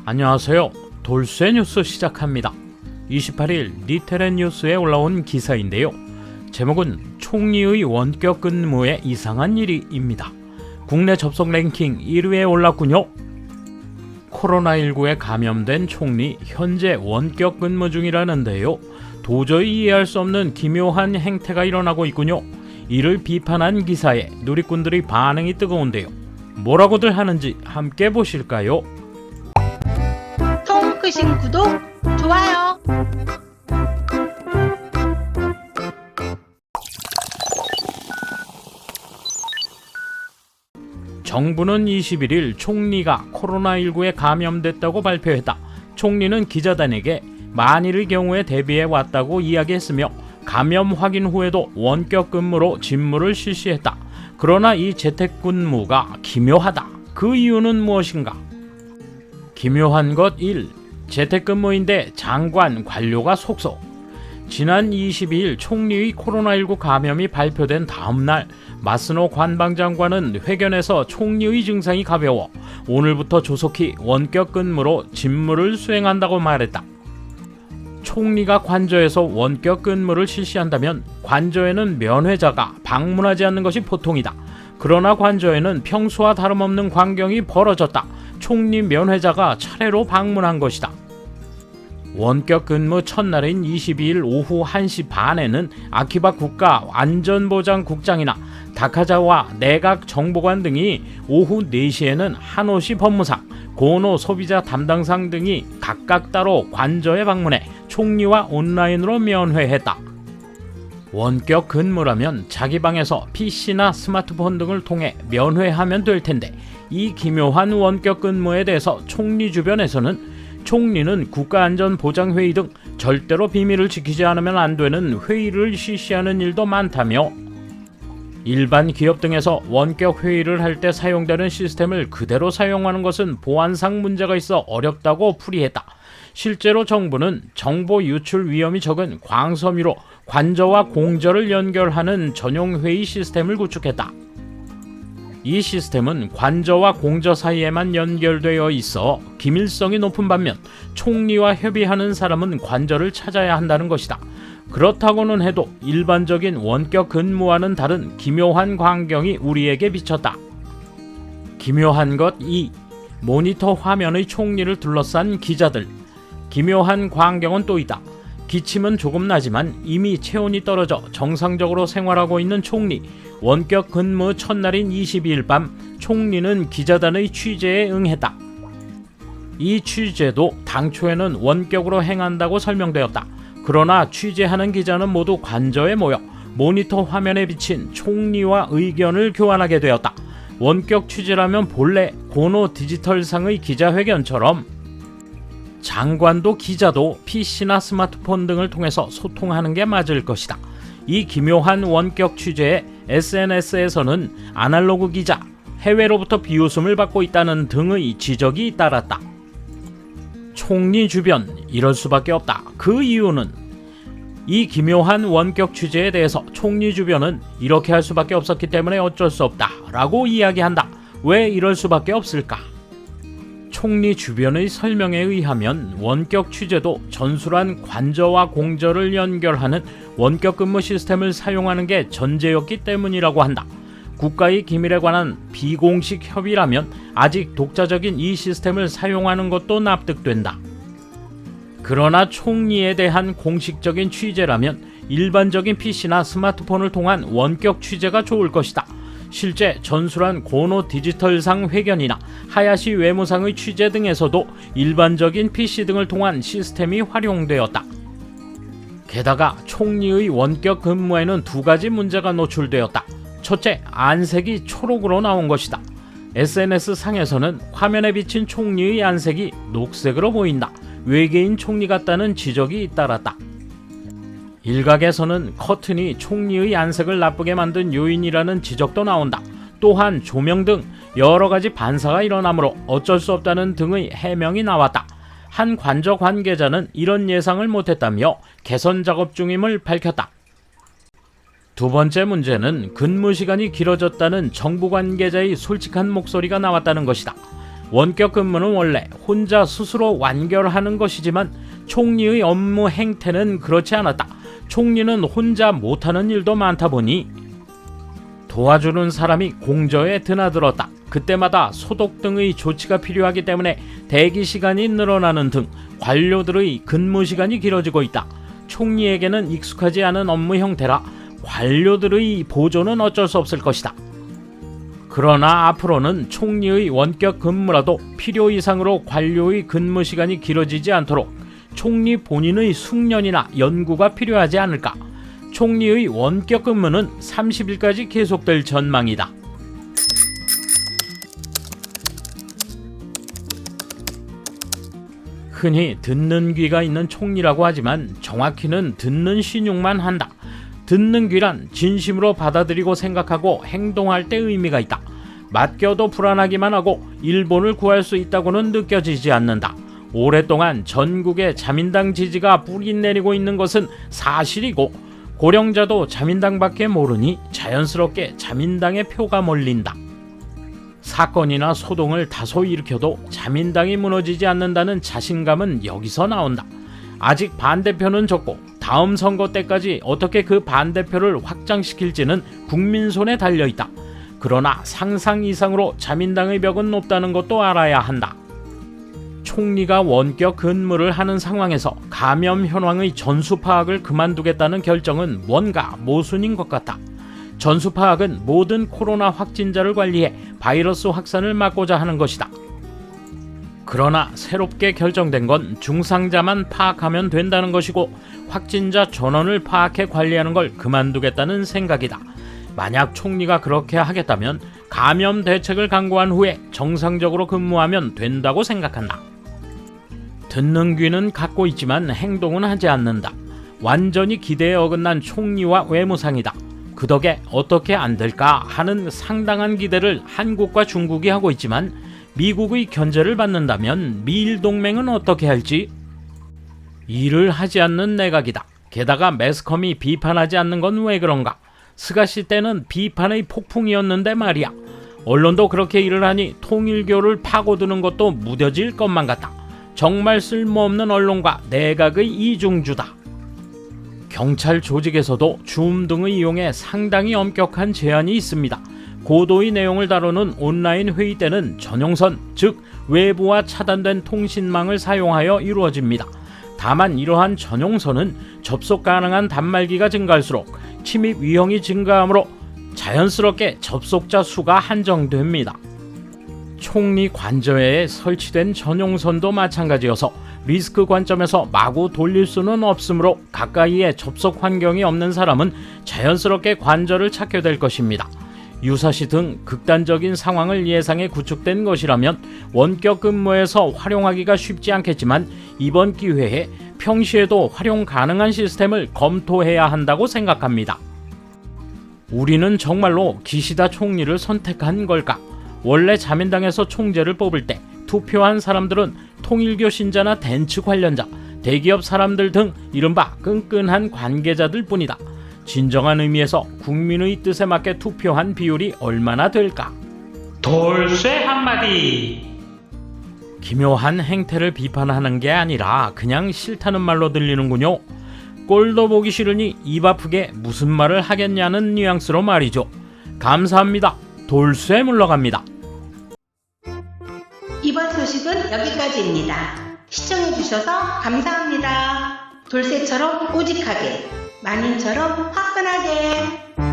안녕하세요. 돌쇠 뉴스 시작합니다. 28일 리테렌 뉴스에 올라온 기사인데요. 제목은 총리의 원격 근무에 이상한 일이입니다. 국내 접속 랭킹 1위에 올랐군요. 코로나19에 감염된 총리 현재 원격 근무 중이라는데요. 도저히 이해할 수 없는 기묘한 행태가 일어나고 있군요. 이를 비판한 기사에 누리꾼들의 반응이 뜨거운데요. 뭐라고들 하는지 함께 보실까요? 끄신 구독, 좋아요. 정부는 21일 총리가 코로나19에 감염됐다고 발표했다. 총리는 기자단에게 만일의 경우에 대비해 왔다고 이야기했으며 감염 확인 후에도 원격 근무로 직무를 실시했다. 그러나 이 재택근무가 기묘하다. 그 이유는 무엇인가? 기묘한 것 1. 재택근무인데 장관, 관료가 속속. 지난 22일 총리의 코로나19 감염이 발표된 다음날 마스노 관방장관은 회견에서 총리의 증상이 가벼워 오늘부터 조속히 원격 근무로 직무를 수행한다고 말했다. 총리가 관저에서 원격 근무를 실시한다면 관저에는 면회자가 방문하지 않는 것이 보통이다. 그러나 관저에는 평소와 다름없는 광경이 벌어졌다. 총리 면회자가 차례로 방문한 것이다. 원격 근무 첫날인 22일 오후 1시 반에는 아키바 국가안전보장국장이나 다카자와 내각 정보관 등이 오후 4시에는 하노시 법무상, 고노 소비자 담당상 등이 각각 따로 관저에 방문해 총리와 온라인으로 면회했다. 원격 근무라면 자기 방에서 PC나 스마트폰 등을 통해 면회하면 될 텐데 이 기묘한 원격 근무에 대해서 총리 주변에서는 총리는 국가안전보장회의 등 절대로 비밀을 지키지 않으면 안 되는 회의를 실시하는 일도 많다며 일반 기업 등에서 원격 회의를 할 때 사용되는 시스템을 그대로 사용하는 것은 보안상 문제가 있어 어렵다고 풀이했다. 실제로 정부는 정보 유출 위험이 적은 광섬유로 관저와 공저를 연결하는 전용 회의 시스템을 구축했다. 이 시스템은 관저와 공저 사이에만 연결되어 있어 기밀성이 높은 반면 총리와 협의하는 사람은 관저를 찾아야 한다는 것이다. 그렇다고는 해도 일반적인 원격 근무와는 다른 기묘한 광경이 우리에게 비쳤다. 기묘한 것 2. 모니터 화면의 총리를 둘러싼 기자들. 기묘한 광경은 또 있다. 기침은 조금 나지만 이미 체온이 떨어져 정상적으로 생활하고 있는 총리. 원격 근무 첫날인 22일 밤 총리는 기자단의 취재에 응했다. 이 취재도 당초에는 원격으로 행한다고 설명되었다. 그러나 취재하는 기자는 모두 관저에 모여 모니터 화면에 비친 총리와 의견을 교환하게 되었다. 원격 취재라면 본래 고노 디지털상의 기자회견처럼 장관도 기자도 PC나 스마트폰 등을 통해서 소통하는 게 맞을 것이다. 이 기묘한 원격 취재에 SNS에서는 아날로그 기자, 해외로부터 비웃음을 받고 있다는 등의 지적이 따랐다. 총리 주변 이럴 수밖에 없다. 그 이유는 이 기묘한 원격 취재에 대해서 총리 주변은 이렇게 할 수밖에 없었기 때문에 어쩔 수 없다 라고 이야기한다. 왜 이럴 수밖에 없을까? 총리 주변의 설명에 의하면 원격 취재도 전술한 관저와 공저를 연결하는 원격 근무 시스템을 사용하는 게 전제였기 때문이라고 한다. 국가의 기밀에 관한 비공식 협의라면 아직 독자적인 이 시스템을 사용하는 것도 납득된다. 그러나 총리에 대한 공식적인 취재라면 일반적인 PC나 스마트폰을 통한 원격 취재가 좋을 것이다. 실제 전술한 고노 디지털상 회견이나 하야시 외무상의 취재 등에서도 일반적인 PC 등을 통한 시스템이 활용되었다. 게다가 총리의 원격 근무에는 두 가지 문제가 노출되었다. 첫째, 안색이 초록으로 나온 것이다. SNS 상에서는 화면에 비친 총리의 안색이 녹색으로 보인다. 외계인 총리 같다는 지적이 잇따랐다. 일각에서는 커튼이 총리의 안색을 나쁘게 만든 요인이라는 지적도 나온다. 또한 조명 등 여러 가지 반사가 일어나므로 어쩔 수 없다는 등의 해명이 나왔다. 한 관저 관계자는 이런 예상을 못했다며 개선 작업 중임을 밝혔다. 두 번째 문제는 근무 시간이 길어졌다는 정부 관계자의 솔직한 목소리가 나왔다는 것이다. 원격 근무는 원래 혼자 스스로 완결하는 것이지만 총리의 업무 행태는 그렇지 않았다. 총리는 혼자 못하는 일도 많다 보니 도와주는 사람이 공저에 드나들었다. 그때마다 소독 등의 조치가 필요하기 때문에 대기 시간이 늘어나는 등 관료들의 근무 시간이 길어지고 있다. 총리에게는 익숙하지 않은 업무 형태라 관료들의 보조는 어쩔 수 없을 것이다. 그러나 앞으로는 총리의 원격 근무라도 필요 이상으로 관료의 근무 시간이 길어지지 않도록 총리 본인의 숙련이나 연구가 필요하지 않을까. 총리의 원격 근무는 30일까지 계속될 전망이다. 흔히 듣는 귀가 있는 총리라고 하지만 정확히는 듣는 신용만 한다. 듣는 귀란 진심으로 받아들이고 생각하고 행동할 때 의미가 있다. 맡겨도 불안하기만 하고 일본을 구할 수 있다고는 느껴지지 않는다. 오랫동안 전국에 자민당 지지가 뿌리 내리고 있는 것은 사실이고 고령자도 자민당밖에 모르니 자연스럽게 자민당의 표가 몰린다. 사건이나 소동을 다소 일으켜도 자민당이 무너지지 않는다는 자신감은 여기서 나온다. 아직 반대표는 적고 다음 선거 때까지 어떻게 그 반대표를 확장시킬지는 국민 손에 달려있다. 그러나 상상 이상으로 자민당의 벽은 높다는 것도 알아야 한다. 총리가 원격 근무를 하는 상황에서 감염 현황의 전수 파악을 그만두겠다는 결정은 뭔가 모순인 것 같다. 전수 파악은 모든 코로나 확진자를 관리해 바이러스 확산을 막고자 하는 것이다. 그러나 새롭게 결정된 건 중상자만 파악하면 된다는 것이고 확진자 전원을 파악해 관리하는 걸 그만두겠다는 생각이다. 만약 총리가 그렇게 하겠다면 감염 대책을 강구한 후에 정상적으로 근무하면 된다고 생각한다. 듣는 귀는 갖고 있지만 행동은 하지 않는다. 완전히 기대에 어긋난 총리와 외무상이다. 그 덕에 어떻게 안 될까 하는 상당한 기대를 한국과 중국이 하고 있지만 미국의 견제를 받는다면 미일 동맹은 어떻게 할지? 일을 하지 않는 내각이다. 게다가 매스컴이 비판하지 않는 건 왜 그런가? 스가시 때는 비판의 폭풍이었는데 말이야. 언론도 그렇게 일을 하니 통일교를 파고드는 것도 무뎌질 것만 같다. 정말 쓸모없는 언론과 내각의 이중주다. 경찰 조직에서도 줌 등을 이용해 상당히 엄격한 제한이 있습니다. 고도의 내용을 다루는 온라인 회의 때는 전용선, 즉 외부와 차단된 통신망을 사용하여 이루어집니다. 다만 이러한 전용선은 접속 가능한 단말기가 증가할수록 침입 위험이 증가하므로 자연스럽게 접속자 수가 한정됩니다. 총리 관저에 설치된 전용선도 마찬가지여서 리스크 관점에서 마구 돌릴 수는 없으므로 가까이에 접속 환경이 없는 사람은 자연스럽게 관저를 찾게 될 것입니다. 유사시 등 극단적인 상황을 예상해 구축된 것이라면 원격 근무에서 활용하기가 쉽지 않겠지만 이번 기회에 평시에도 활용 가능한 시스템을 검토해야 한다고 생각합니다. 우리는 정말로 기시다 총리를 선택한 걸까? 원래 자민당에서 총재를 뽑을 때 투표한 사람들은 통일교 신자나 덴츠 관련자, 대기업 사람들 등 이른바 끈끈한 관계자들 뿐이다. 진정한 의미에서 국민의 뜻에 맞게 투표한 비율이 얼마나 될까? 돌쇠 한마디! 기묘한 행태를 비판하는 게 아니라 그냥 싫다는 말로 들리는군요. 꼴도 보기 싫으니 입 아프게 무슨 말을 하겠냐는 뉘앙스로 말이죠. 감사합니다. 돌쇠 물러갑니다. 이번 소식은 여기까지입니다. 시청해주셔서 감사합니다. 돌쇠처럼 우직하게, 마님처럼 화끈하게.